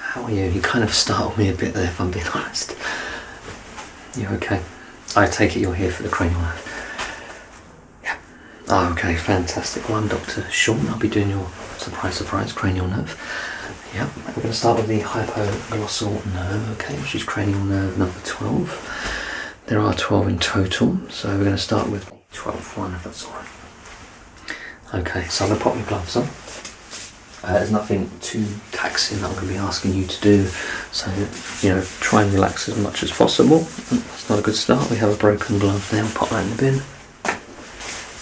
How are you? You kind of startled me a bit there, if I'm being honest. You okay? I take it you're here for the cranial nerve. Yeah. Oh, okay, fantastic. Well, I'm Dr. Sean. I'll be doing your surprise cranial nerve. Yeah. We're going to start with the hypoglossal nerve, okay, which is cranial nerve number 12. There are 12 in total, so we're going to start with the 12th one, if that's all right. Okay, so I'm going to pop your gloves on. There's nothing too taxing that I'm going to be asking you to do, so try and relax as much as possible. That's not a good start. We have a broken glove there. We'll pop that in the bin,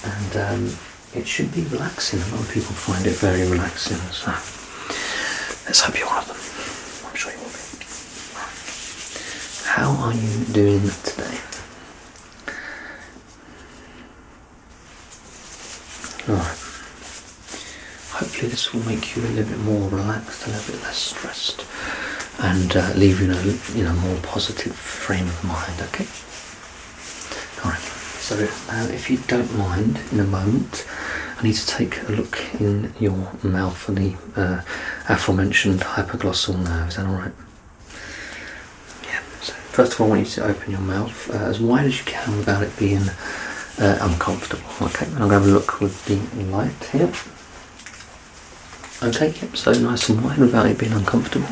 and it should be relaxing. A lot of people find it very relaxing, so let's hope you're one of them. I'm sure you will be. How are you doing today? Alright. Hopefully this will make you a little bit more relaxed, a little bit less stressed, and leave you in a more positive frame of mind, okay? Alright, so if you don't mind, in a moment, I need to take a look in your mouth for the aforementioned hypoglossal nerve. Is that alright? Yeah, so first of all I want you to open your mouth as wide as you can without it being uncomfortable, okay? And I'm going to have a look with the light here. Okay, yep, so nice and wide without it being uncomfortable.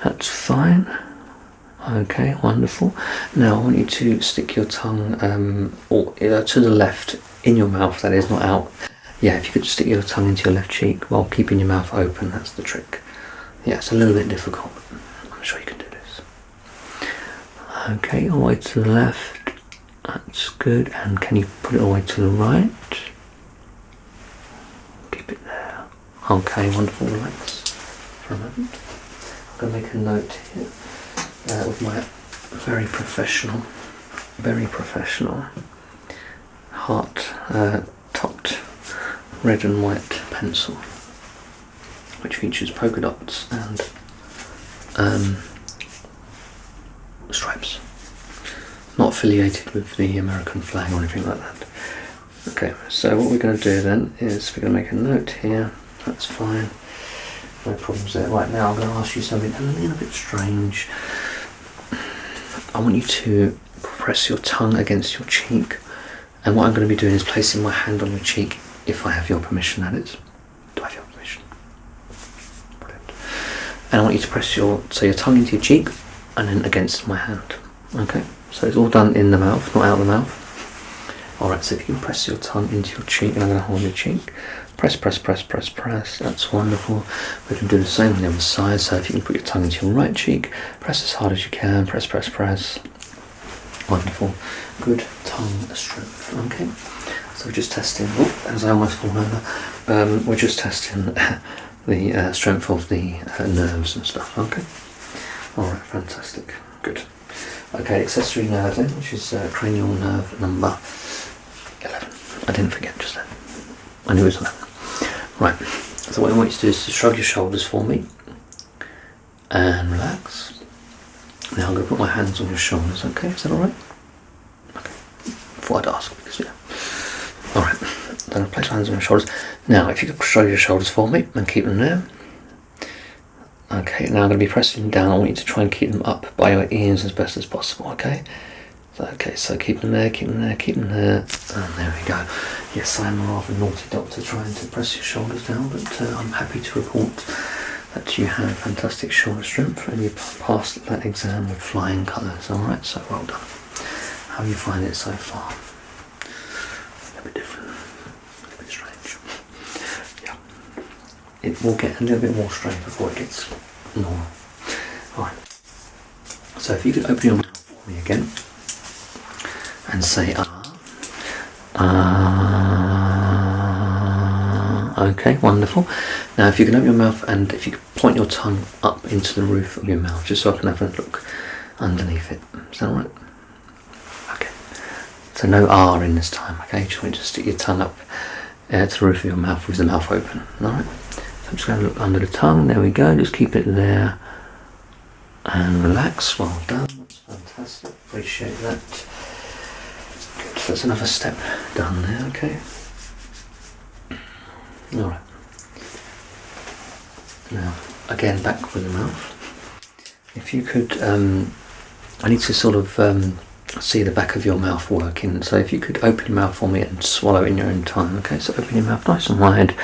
That's fine. Okay, wonderful. Now I want you to stick your tongue to the left in your mouth, that is, not out. Yeah, if you could stick your tongue into your left cheek while keeping your mouth open, that's the trick. Yeah, it's a little bit difficult, but I'm sure you can do this. Okay, all the way to the left. That's good. And can you put it all the way to the right? Keep it there. Okay, wonderful. Relax for a moment. I'm going to make a note here with my very professional heart-topped red and white pencil, which features polka dots and stripes. Not affiliated with the American flag or anything like that. Okay, so what we're going to do then is we're going to make a note here. That's fine. No problems there. Right, now I'm going to ask you something a little bit strange. I want you to press your tongue against your cheek, and what I'm going to be doing is placing my hand on your cheek, if I have your permission, that is. Do I have your permission? Brilliant. And I want you to press your tongue into your cheek and then against my hand. Okay, so it's all done in the mouth, not out of the mouth. Alright, so if you can press your tongue into your cheek, and I'm going to hold your cheek. Press, press, press, press, press. That's wonderful. We can do the same on the other side. So if you can put your tongue into your right cheek, press as hard as you can. Press, press, press. Wonderful. Good tongue strength. Okay. So we're just testing. Oh, as I almost fall over. We're just testing the strength of the nerves and stuff. Okay. All right. Fantastic. Good. Okay. Accessory nerve then, which is cranial nerve number 11. I didn't forget just then. I knew it was 11. Right, so what I want you to do is to shrug your shoulders for me and relax. Now I'm going to put my hands on your shoulders, okay? Is that alright? Okay, thought I'd ask because, yeah. Alright, then I'll place my hands on your shoulders. Now, if you could shrug your shoulders for me and keep them there. Okay, now I'm going to be pressing down. I want you to try and keep them up by your ears as best as possible, okay? Okay, so keep them there, keep them there, keep them there, and there we go. Yes, I'm a rather naughty doctor trying to press your shoulders down, but I'm happy to report that you have fantastic shoulder strength and you passed that exam with flying colours. Alright, so well done. How do you find it so far? A little bit different, a little bit strange. Yeah, it will get a little bit more strange before it gets normal. Alright, so if you could open your mouth for me again. And say okay, wonderful. Now if you can open your mouth and if you could point your tongue up into the roof of your mouth, just so I can have a look underneath it. Is that alright? Okay. So no R in this time, okay? Just want you to stick your tongue up to the roof of your mouth with the mouth open. Alright? So I'm just going to look under the tongue. There we go. Just keep it there. And relax. Well done. That's fantastic. Appreciate that. So that's another step done there, okay? Alright. Now, again, back with the mouth. if you could, I need to sort of see the back of your mouth working, so if you could open your mouth for me and swallow in your own time. Okay, so open your mouth nice and wide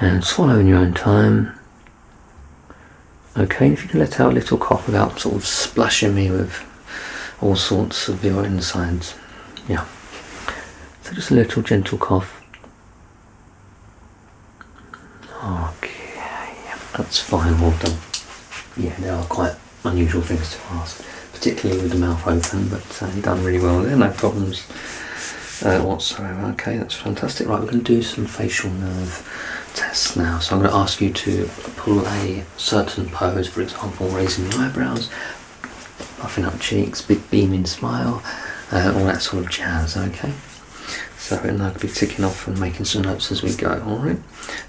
and swallow in your own time. Okay, if you can let out a little cough without sort of splashing me with all sorts of your insides. Yeah, so just a little gentle cough. Okay, yeah, that's fine, well done. Yeah, there are quite unusual things to ask, particularly with the mouth open, but you've done really well there, no problems whatsoever. Okay, that's fantastic. Right, we're going to do some facial nerve tests now. So I'm going to ask you to pull a certain pose, for example, raising the eyebrows, puffing up cheeks, big beaming smile, all that sort of jazz, okay? So and I'll be ticking off and making some notes as we go, alright?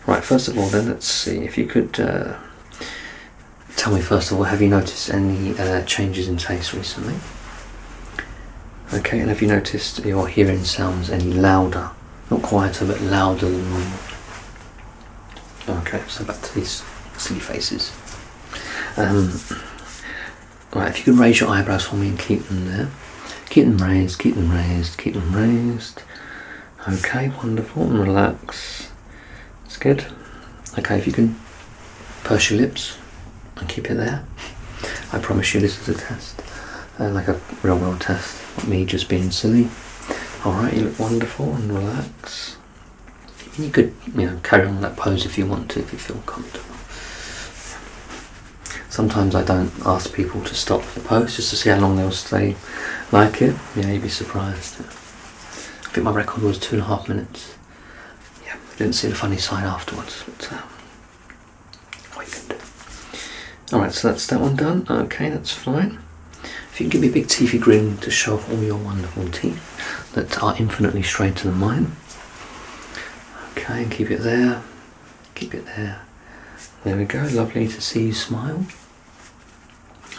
Right, first of all then, let's see, if you could tell me first of all, have you noticed any changes in taste recently? Okay, and have you noticed your hearing sounds any louder? Not quieter, but louder than normal. Okay, so back to these silly faces. Right, if you could raise your eyebrows for me and keep them there. Keep them raised, keep them raised, keep them raised. Okay, wonderful, and relax. That's good. Okay, if you can purse your lips and keep it there. I promise you this is a test, like a real world test, not me just being silly. Alright, you look wonderful, and relax. You could, carry on that pose if you want to, if you feel comfortable. Sometimes I don't ask people to stop the pose just to see how long they'll stay like it. Yeah, you'd be surprised. I think my record was 2.5 minutes. Yeah, I didn't see the funny side afterwards, but what you can do. Alright, so that's that one done. Okay, that's fine. If you can give me a big teethy grin to show off all your wonderful teeth that are infinitely straighter than mine. Okay, and keep it there. Keep it there. There we go, lovely to see you smile.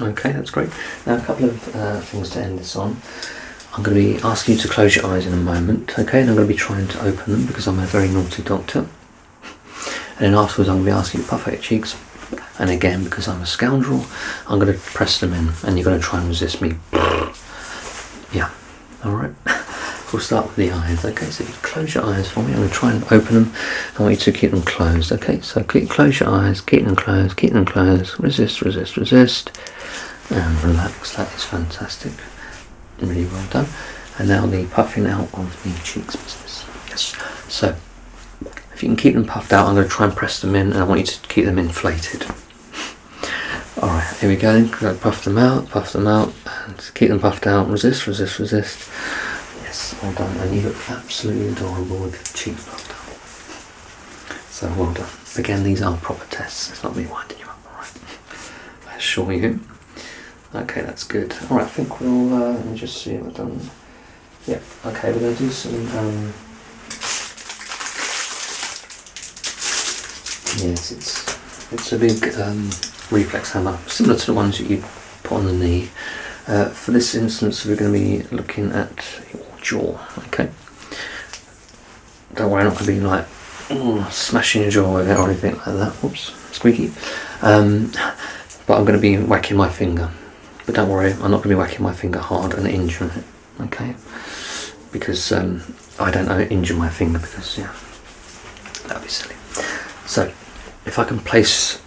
Okay, that's great. Now a couple of things to end this on. I'm going to be asking you to close your eyes in a moment, okay, and I'm going to be trying to open them because I'm a very naughty doctor. And then afterwards I'm going to be asking you to puff out your cheeks, and again, because I'm a scoundrel, I'm going to press them in and you're going to try and resist me. Yeah, alright. We'll start with the eyes, okay, so if you close your eyes for me, I'm going to try and open them. I want you to keep them closed, okay, so close your eyes, keep them closed, resist, resist, resist, and relax. That is fantastic, really well done. And now the puffing out of the cheeks business. Yes, so if you can keep them puffed out, I'm going to try and press them in, and I want you to keep them inflated. Alright, here we go then, puff them out, and keep them puffed out, resist, resist, resist. Well done, and you look absolutely adorable with your cheeks puffed up. So well done. Again, these are proper tests, it's not me winding you up, alright? I assure you. Okay, that's good. Alright, I think we'll, let me just see what I've done. Yeah, okay, we're going to do some, yes, it's a big reflex hammer, similar to the ones that you put on the knee. For this instance, we're going to be looking at your jaw, okay? Don't worry, I'm not going to be like smashing your jaw with it or anything like that. Whoops, squeaky. But I'm going to be whacking my finger. But don't worry, I'm not going to be whacking my finger hard and injuring it, okay? Because I don't injure my finger because, yeah, that'd be silly. So, if I can place,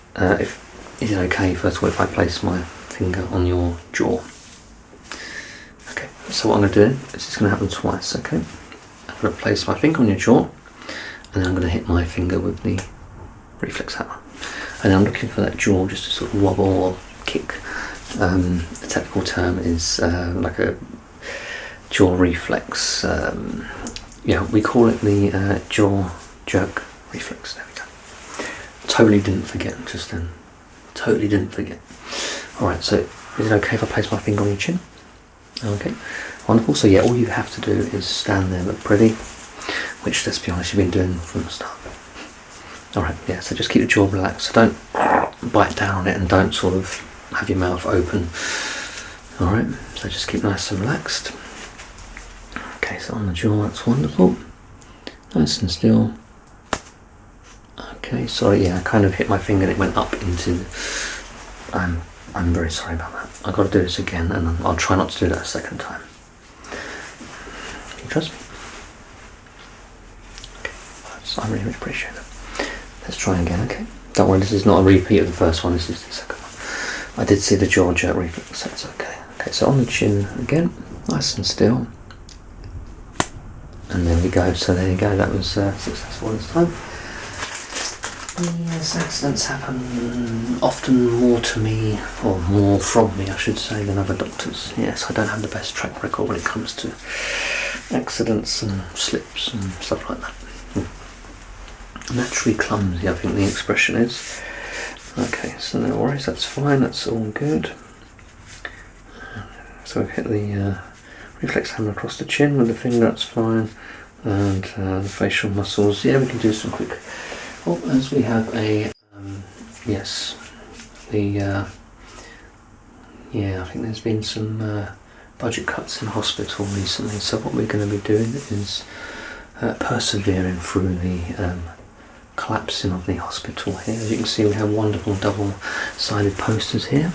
is it okay, first of all, if I place my finger on your jaw? So what I'm going to do is it's going to happen twice, okay? I'm going to place my finger on your jaw, and then I'm going to hit my finger with the reflex hammer. And I'm looking for that jaw just to sort of wobble or kick. The technical term is like a jaw reflex. Yeah, we call it the jaw jerk reflex. There we go. Totally didn't forget just then. Totally didn't forget. Alright, so is it okay if I place my finger on your chin? Okay, wonderful. So yeah, all you have to do is stand there, look pretty, which, let's be honest, you've been doing from the start. Alright, yeah, so just keep the jaw relaxed. So don't bite down on it and don't sort of have your mouth open. Alright, so just keep nice and relaxed. Okay, so on the jaw, that's wonderful. Nice and still. Okay, sorry, yeah, I kind of hit my finger and it went up into I'm very sorry about that. I've got to do this again, and I'll try not to do that a second time. Can you trust me? Okay, I really appreciate it. Let's try again, okay? Don't worry, this is not a repeat of the first one, this is the second one. I did see the jaw jerk reflex, that's okay. Okay, so on the chin again, nice and still. And there we go, so there you go, that was successful this time. Yes, accidents happen often more to me, or more from me I should say, than other doctors. Yes, I don't have the best track record when it comes to accidents and slips and stuff like that. Naturally clumsy, I think the expression is. Okay, so no worries, that's fine, that's all good. So we hit the reflex hammer across the chin with the finger, that's fine. And the facial muscles, yeah, we can do some quick. Oh, as we have a, yes, the, yeah, I think there's been some budget cuts in hospital recently, so what we're going to be doing is persevering through the collapsing of the hospital here. As you can see, we have wonderful double-sided posters here.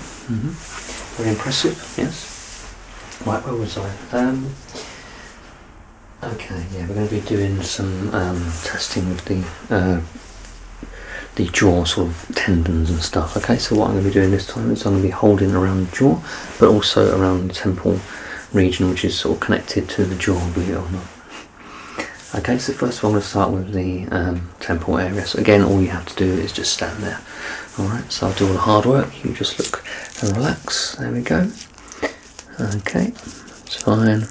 Very impressive, yes. Right, where was I? Okay, yeah, we're going to be doing some testing with the jaw sort of tendons and stuff. Okay, so what I'm going to be doing this time is I'm going to be holding around the jaw, but also around the temple region, which is sort of connected to the jaw, believe it or not. Okay, so first of all I'm going to start with the temple area. So again, all you have to do is just stand there. Alright, so I'll do all the hard work, you just look and relax. There we go. Okay, it's fine.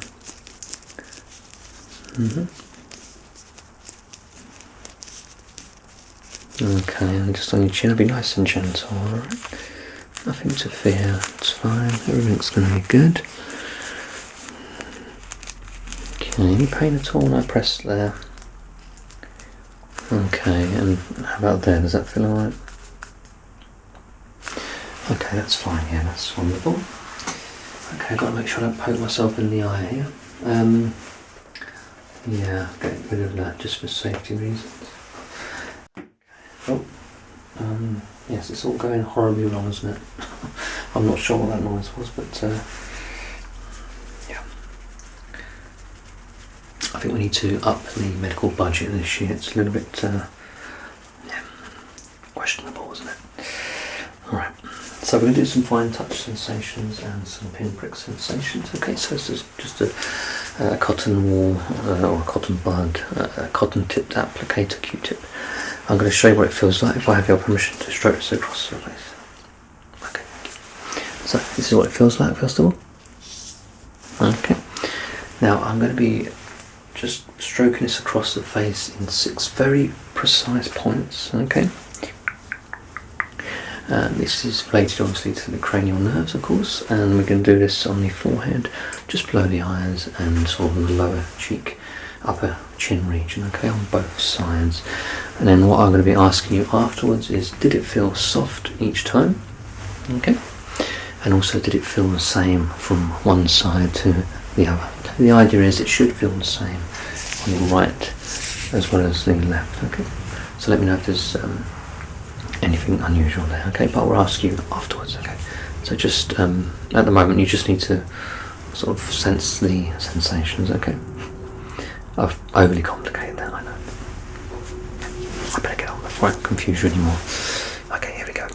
Okay, and just on your chin, be nice and gentle, alright? Nothing to fear, it's fine, everything's going to be good. Okay, any pain at all? No, press there. Okay, and how about there? Does that feel alright? Okay, that's fine, yeah, that's wonderful. Okay, I've got to make sure I don't poke myself in the eye here. Yeah, get rid of that just for safety reasons. Oh, yes, it's all going horribly wrong, isn't it? I'm not sure what that noise was, but yeah. I think we need to up the medical budget this year. It's a little bit yeah, questionable, isn't it? Alright, so we're going to do some fine touch sensations and some pinprick sensations. Okay, so this is just a cotton wool or a cotton bud, a cotton tipped applicator Q-tip. I'm going to show you what it feels like if I have your permission to stroke this across your face. Okay, so this is what it feels like first of all. Okay, now I'm going to be just stroking this across the face in 6 very precise points. Okay, this is related obviously to the cranial nerves, of course, and we're going to do this on the forehead, just below the eyes, and sort of the lower cheek, upper chin region, okay, on both sides. And then what I'm going to be asking you afterwards is, did it feel soft each time? Okay, and also did it feel the same from one side to the other? The idea is it should feel the same on the right as well as the left. Okay, so let me know if there's anything unusual there. Okay, but we'll ask you afterwards. Okay, so just at the moment you just need to sort of sense the sensations. Okay, I've overly complicated that, I know. I better get on before I confuse you anymore. Okay, here we go.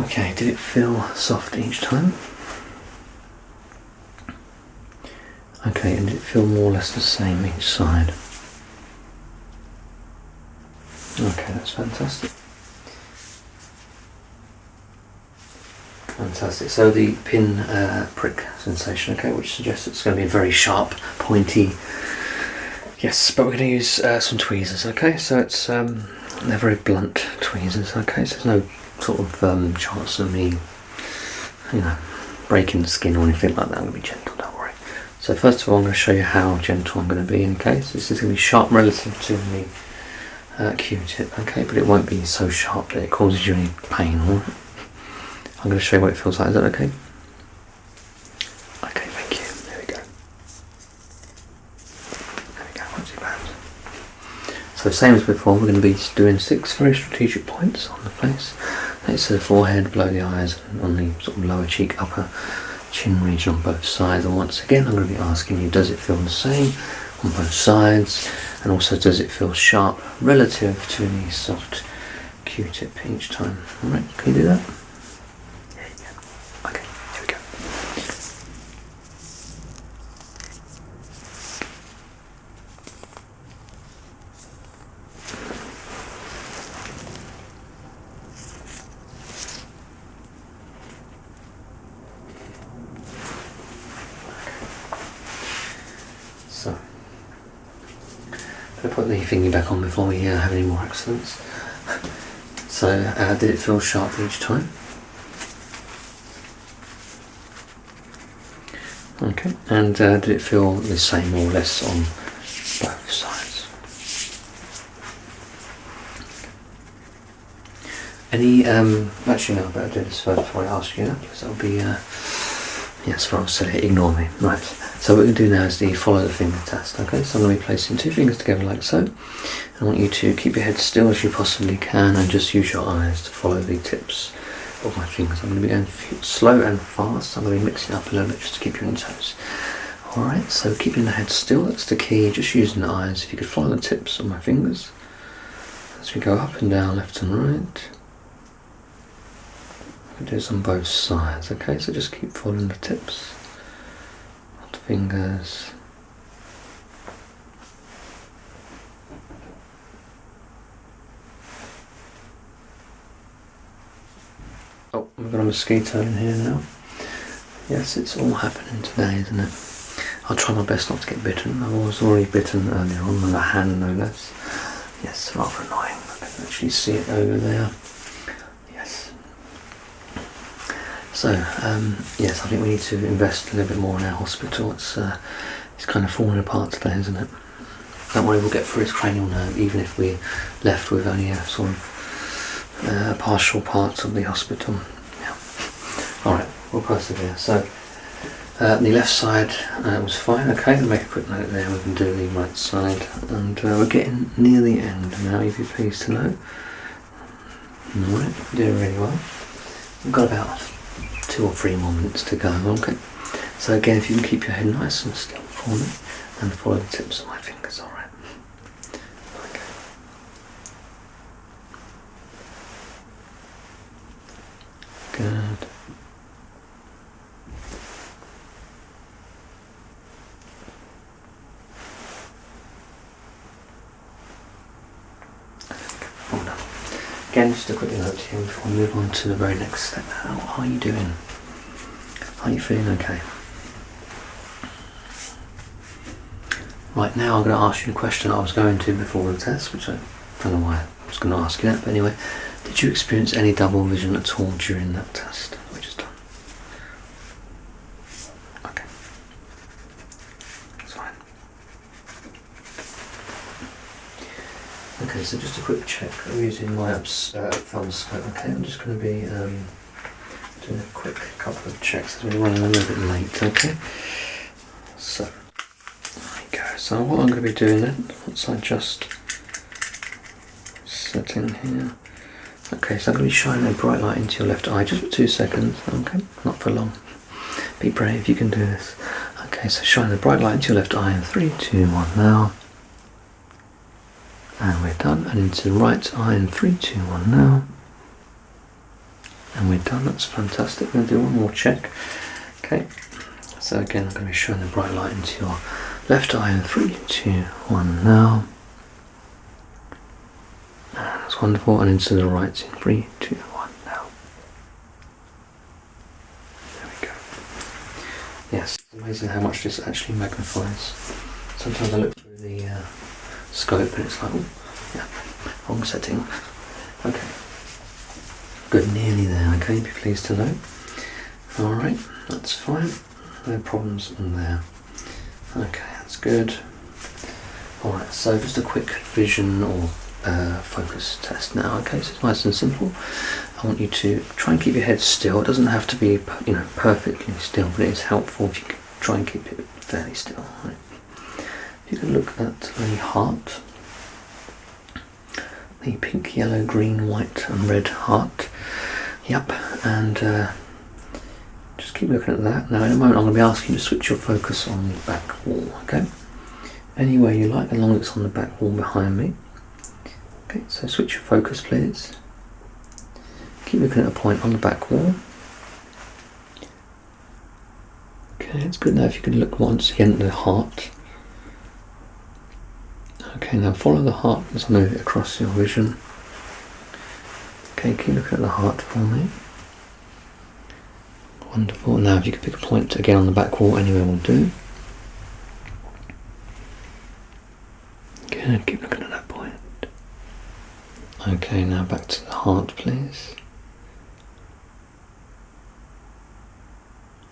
Okay, did it feel soft each time? Okay, and did it feel more or less the same each side? Okay, that's fantastic. Fantastic. So the pin prick sensation, okay, which suggests it's going to be very sharp, pointy. Yes, but we're going to use some tweezers, okay? So it's they're very blunt tweezers, okay? So there's no sort of chance of me, you know, breaking the skin or anything like that. I'm going to be gentle, don't worry. So first of all, I'm going to show you how gentle I'm going to be in case. This is going to be sharp relative to the Q-tip, okay, but it won't be so sharp that it causes you any pain, alright? I'm going to show you what it feels like. Is that okay? Okay, thank you. There we go. There we go, not too bad. So same as before, we're going to be doing 6 very strategic points on the face. Next to the forehead, below the eyes, and on the sort of lower cheek, upper chin region on both sides. And once again, I'm going to be asking you, does it feel the same on both sides? And also, does it feel sharp relative to the soft Q-tip each time? Alright, can you do that? Okay, here we go. So, I'm going to put the thingy back on before we have any more accidents. So, did it feel sharp each time? Okay, and did it feel the same or less on both sides? Any, actually no, I better do this first before I ask you that, because that'll be, yes, well, I'll say it, ignore me. Right, so what we're going to do now is the follow the finger test, okay? So I'm going to be placing 2 fingers together like so. I want you to keep your head still as you possibly can and just use your eyes to follow the tips of my fingers. I'm going to be going slow and fast. I'm going to be mixing up a little bit just to keep you on your toes. Alright, so keeping the head still, that's the key, just using the eyes. If you could follow the tips of my fingers as we go up and down, left and right. I do this on both sides, okay? So just keep following the tips of the fingers. Oh, we've got a mosquito in here now. Yes, it's all happening today, isn't it? I'll try my best not to get bitten. I was already bitten earlier on with a hand, no less. Yes, rather annoying. I can actually see it over there. Yes. So, yes, I think we need to invest a little bit more in our hospital. It's kind of falling apart today, isn't it? Don't worry, we'll get through his cranial nerve, even if we're left with only a sort of partial parts of the hospital. Yeah. Alright, we'll persevere. So, the left side was fine. Okay, I'll make a quick note there. We can do the right side. And we're getting near the end now, you'd be pleased to know. Alright, we're doing really well. We've got about 2 or 3 more minutes to go. Okay. So again, if you can keep your head nice and still for me and follow the tips of my fingers, alright. Okay. Good. Well done. Again, just a quick note here before we move on to the very next step. How are you doing? Are you feeling okay? Right, now I'm going to ask you the question I was going to before the test, which I don't know why I was going to ask you that, but anyway, did you experience any double vision at all during that test we just done? Okay, that's fine. Okay, so just a quick check. I'm using my thumb scope. Okay, I'm just going to be doing a quick couple of checks as we're running a little bit late. Okay, so there we go. So what I'm going to be doing then, once I just set in here. Okay, so I'm going to be shining a bright light into your left eye just for 2 seconds. Okay, not for long. Be brave, you can do this. Okay, so shine a bright light into your left eye in 3, 2, 1 now. And we're done. And into the right eye in 3, 2, 1 now. And we're done. That's fantastic. I'm going to do one more check. Okay, so again, I'm going to be showing the bright light into your left eye in 3, 2, 1 now. And that's wonderful. And into the right in 3, 2, 1 now. There we go. Yes, it's amazing how much this actually magnifies. Sometimes I look through the scope and it's like, oh, yeah, wrong setting. Okay. Good, nearly there. Okay, be pleased to know. Alright, that's fine. No problems in there. Okay, that's good. Alright, so just a quick vision or focus test now. Okay, so it's nice and simple. I want you to try and keep your head still. It doesn't have to be, you know, perfectly still, but it is helpful if you can try and keep it fairly still. Right? If you can look at the heart, the pink, yellow, green, white and red heart. Yep, and just keep looking at that. Now in a moment I'm going to be asking you to switch your focus on the back wall, okay? Anywhere you like, as long as it's on the back wall behind me. Okay, so switch your focus please. Keep looking at a point on the back wall. Okay, it's good now if you can look once again at the heart. Okay, now follow the heart as I move it across your vision. Okay, keep looking at the heart for me. Wonderful. Now if you could pick a point again on the back wall, anywhere will do. Good, keep looking at that point. Okay, now back to the heart please.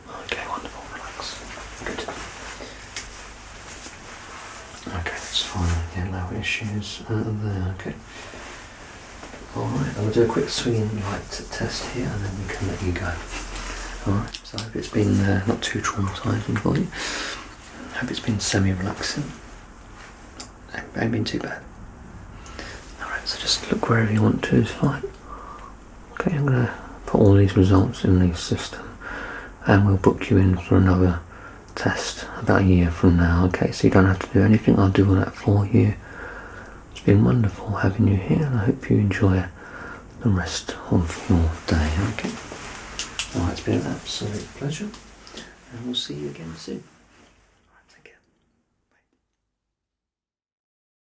Okay, wonderful, relax. Good. Okay, that's fine, yeah, no issues there, okay. Alright, I'm going to do a quick swinging light test here and then we can let you go. Alright, so I hope it's been not too traumatising for you. I hope it's been semi-relaxing. It ain't been too bad. Alright, so just look wherever you want to, it's fine. Okay, I'm going to put all these results in the system and we'll book you in for another test about a year from now. Okay, so you don't have to do anything, I'll do all that for you. It's been wonderful having you here and I hope you enjoy the rest of your day. Okay. Alright, it's been an absolute pleasure and we'll see you again soon.